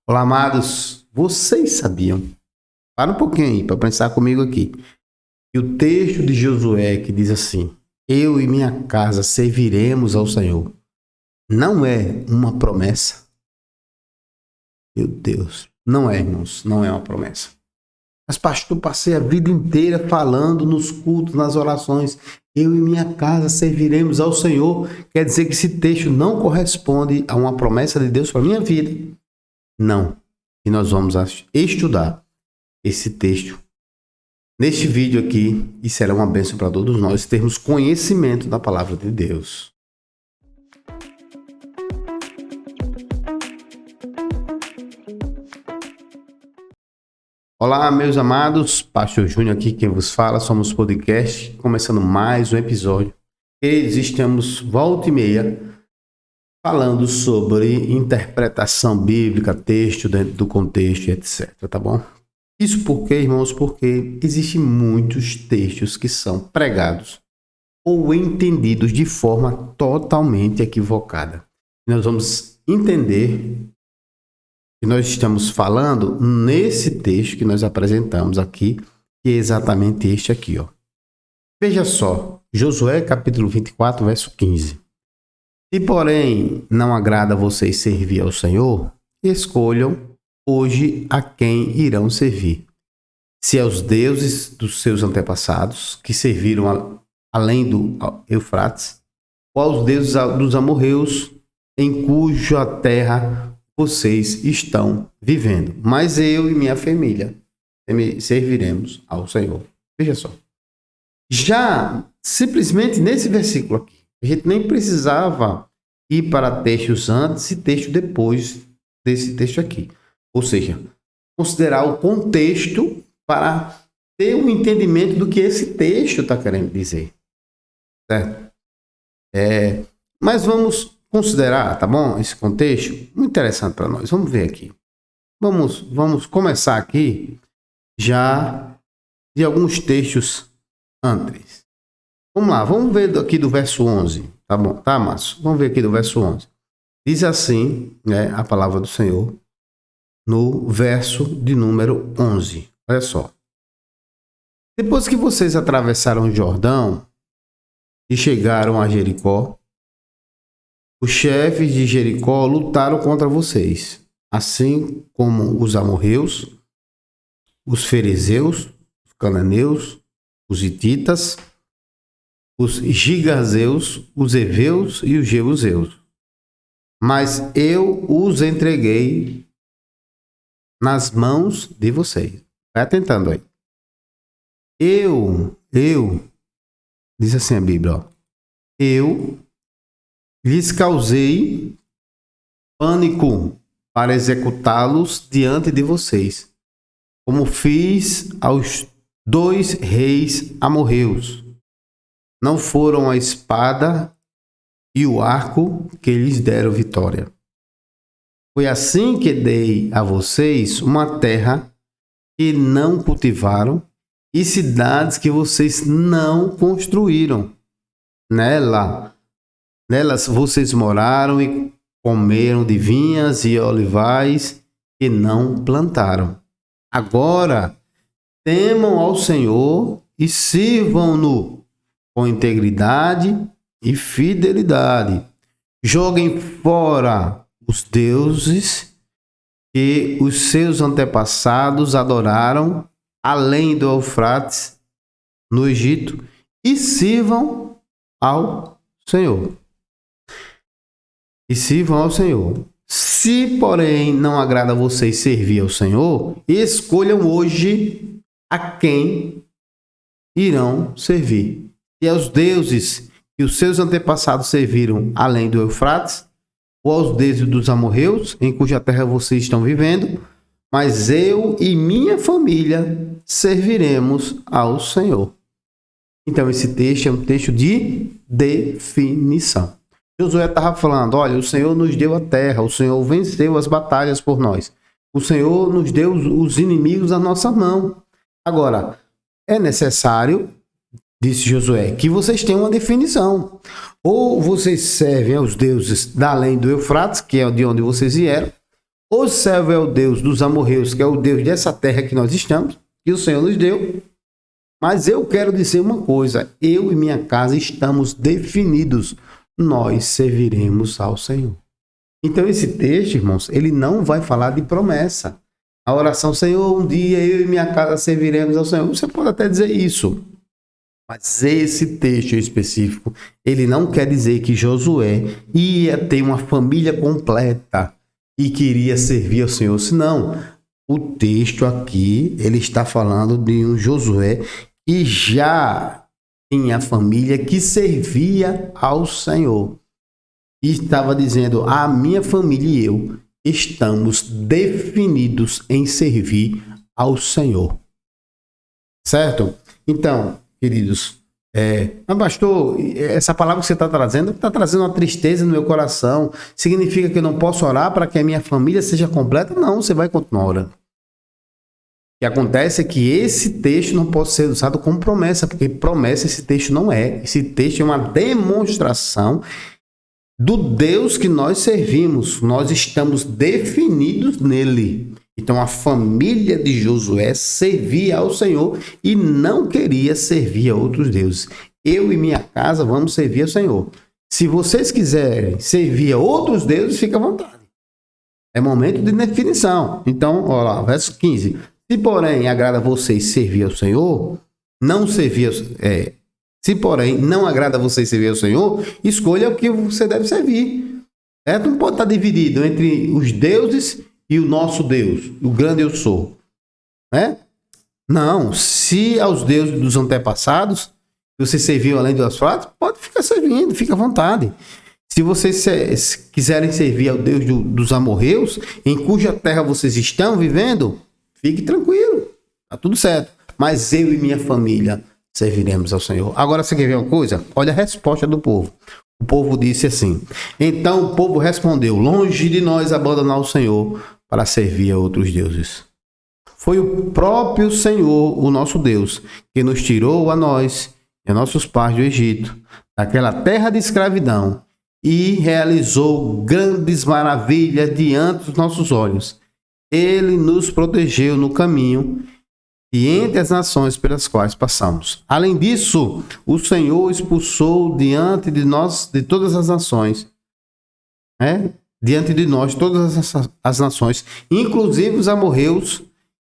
Olá, amados. Vocês sabiam? Para um pouquinho aí, para pensar comigo aqui. E o texto de Josué que diz assim: Eu e minha casa serviremos ao Senhor. Não é uma promessa. Meu Deus. Não é, irmãos. Não é uma promessa. Mas, pastor, passei a vida inteira falando nos cultos, nas orações. Eu e minha casa serviremos ao Senhor. Quer dizer que esse texto não corresponde a uma promessa de Deus para a minha vida. Não. E nós vamos estudar esse texto neste vídeo aqui e será uma bênção para todos nós termos conhecimento da palavra de Deus. Olá, meus amados, Pastor Júnior aqui quem vos fala, somos podcast, começando mais um episódio. Estamos volta e meia falando sobre interpretação bíblica, texto dentro do contexto, etc, tá bom? Isso porque, irmãos, porque existem muitos textos que são pregados ou entendidos de forma totalmente equivocada. Nós vamos entender que nós estamos falando nesse texto que nós apresentamos aqui, que é exatamente este aqui, ó. Veja só, Josué capítulo 24, verso 15. Se, porém, não agrada a vocês servir ao Senhor, escolham hoje a quem irão servir. Se aos deuses dos seus antepassados, que serviram além do Eufrates, ou aos deuses dos amorreus, em cuja terra vocês estão vivendo. Mas eu e minha família serviremos ao Senhor. Veja só. Já simplesmente nesse versículo aqui, a gente nem precisava ir para textos antes e texto depois desse texto aqui. Ou seja, considerar o contexto para ter um entendimento do que esse texto está querendo dizer. Certo? Mas vamos considerar, tá bom? Esse contexto muito interessante para nós. Vamos ver aqui. Vamos começar aqui já de alguns textos antes. Vamos lá, vamos ver aqui do verso 11. Tá bom? Tá, Márcio? Vamos ver aqui do verso 11. Diz assim, né, a palavra do Senhor no verso de número 11. Olha só. Depois que vocês atravessaram o Jordão e chegaram a Jericó, os chefes de Jericó lutaram contra vocês, assim como os amorreus, os fariseus, os cananeus, os hititas, os gigazeus, os heveus e os jebuseus. Mas eu os entreguei nas mãos de vocês. Vai atentando aí. Eu, diz assim a Bíblia, ó, eu lhes causei pânico para executá-los diante de vocês, como fiz aos 2 reis amorreus. Não foram a espada e o arco que lhes deram vitória. Foi assim que dei a vocês uma terra que não cultivaram e cidades que vocês não construíram. Nelas vocês moraram e comeram de vinhas e olivais que não plantaram. Agora temam ao Senhor e sirvam-no com integridade e fidelidade. Joguem fora os deuses que os seus antepassados adoraram além do Eufrates no Egito e sirvam ao Senhor. E sirvam ao Senhor. Se, porém, não agrada a vocês servir ao Senhor, escolham hoje a quem irão servir. E aos deuses que os seus antepassados serviram além do Eufrates, ou aos deuses dos amorreus, em cuja terra vocês estão vivendo, mas eu e minha família serviremos ao Senhor. Então esse texto é um texto de definição. Josué estava falando, olha, o Senhor nos deu a terra, o Senhor venceu as batalhas por nós. O Senhor nos deu os inimigos à nossa mão. Agora, é necessário, disse Josué, que vocês tenham uma definição. Ou vocês servem aos deuses da além do Eufrates, que é de onde vocês vieram, O céu é o Deus dos amorreus, que é o Deus dessa terra que nós estamos, que o Senhor nos deu. Mas eu quero dizer uma coisa, eu e minha casa estamos definidos, nós serviremos ao Senhor. Então esse texto, irmãos, ele não vai falar de promessa. A oração, Senhor, um dia eu e minha casa serviremos ao Senhor. Você pode até dizer isso. Mas esse texto em específico, ele não quer dizer que Josué ia ter uma família completa e queria servir ao Senhor. Senão, o texto aqui, ele está falando de um Josué que já tinha família que servia ao Senhor. E estava dizendo, a minha família e eu estamos definidos em servir ao Senhor. Certo? Então, queridos, mas pastor, essa palavra que você está trazendo uma tristeza no meu coração. Significa que eu não posso orar para que a minha família seja completa? Não, você vai continuar orando. O que acontece é que esse texto não pode ser usado como promessa, porque promessa esse texto não é. Esse texto é uma demonstração do Deus que nós servimos. Nós estamos definidos nele. Então a família de Josué servia ao Senhor e não queria servir a outros deuses. Eu e minha casa vamos servir ao Senhor. Se vocês quiserem servir a outros deuses, fica à vontade. É momento de definição. Então, olha lá, verso 15. Se porém agrada a vocês servir ao Senhor, se porém não agrada a vocês servir ao Senhor, escolha o que você deve servir. Certo? Não pode estar dividido entre os deuses e o nosso Deus, o grande eu sou. Né? Não, se aos deuses dos antepassados você serviu além das pratas, pode ficar servindo, fica à vontade. Se vocês quiserem servir ao Deus dos amorreus, em cuja terra vocês estão vivendo, fique tranquilo, tá tudo certo. Mas eu e minha família serviremos ao Senhor. Agora você quer ver uma coisa? Olha a resposta do povo. O povo disse assim, então o povo respondeu, longe de nós abandonar o Senhor para servir a outros deuses. Foi o próprio Senhor, o nosso Deus, que nos tirou a nós e a nossos pais do Egito, daquela terra de escravidão, e realizou grandes maravilhas diante dos nossos olhos. Ele nos protegeu no caminho e entre as nações pelas quais passamos. Além disso, o Senhor expulsou diante de nós, de todas as nações, diante de nós, todas as nações, inclusive os amorreus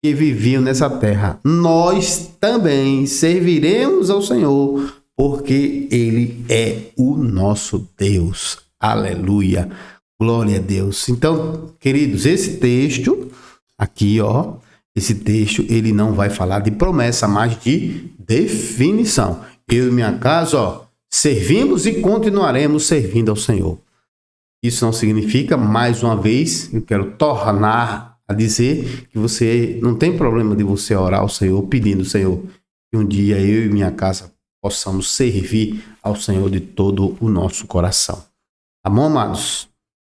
que viviam nessa terra. Nós também serviremos ao Senhor, porque Ele é o nosso Deus. Aleluia. Glória a Deus. Então, queridos, esse texto aqui, esse texto, ele não vai falar de promessa, mas de definição. Eu e minha casa, servimos e continuaremos servindo ao Senhor. Isso não significa, mais uma vez, eu quero tornar a dizer que você não tem problema de você orar ao Senhor, pedindo, Senhor, que um dia eu e minha casa possamos servir ao Senhor de todo o nosso coração. Tá bom, amados?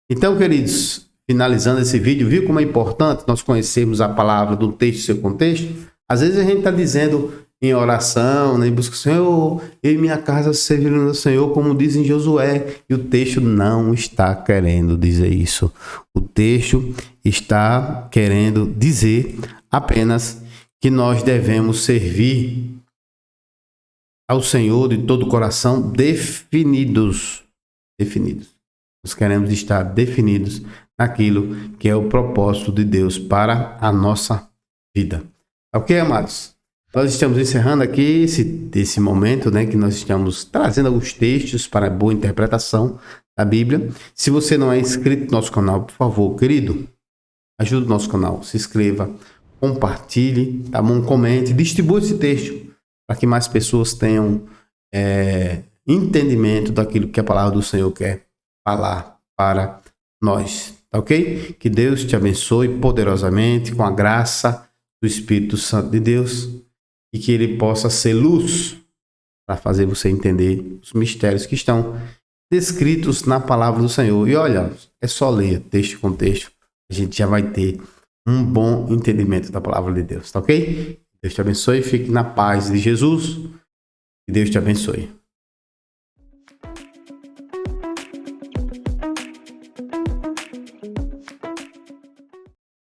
Então, queridos, finalizando esse vídeo, viu como é importante nós conhecermos a palavra do texto e seu contexto? Às vezes a gente está dizendo em oração, em busca do Senhor, eu e minha casa servirão ao Senhor, como diz em Josué, e o texto não está querendo dizer isso. O texto está querendo dizer apenas que nós devemos servir ao Senhor de todo o coração, definidos. Nós queremos estar definidos naquilo que é o propósito de Deus para a nossa vida. Ok, amados? Nós estamos encerrando aqui esse momento, que nós estamos trazendo alguns textos para boa interpretação da Bíblia. Se você não é inscrito no nosso canal, por favor, querido, ajude o nosso canal, se inscreva, compartilhe, tá bom? Comente, distribua esse texto para que mais pessoas tenham entendimento daquilo que a palavra do Senhor quer falar para nós, tá ok? Que Deus te abençoe poderosamente com a graça do Espírito Santo de Deus e que Ele possa ser luz para fazer você entender os mistérios que estão descritos na palavra do Senhor. E olha, é só ler texto com texto, a gente já vai ter um bom entendimento da palavra de Deus, tá ok? Deus te abençoe, fique na paz de Jesus e Deus te abençoe.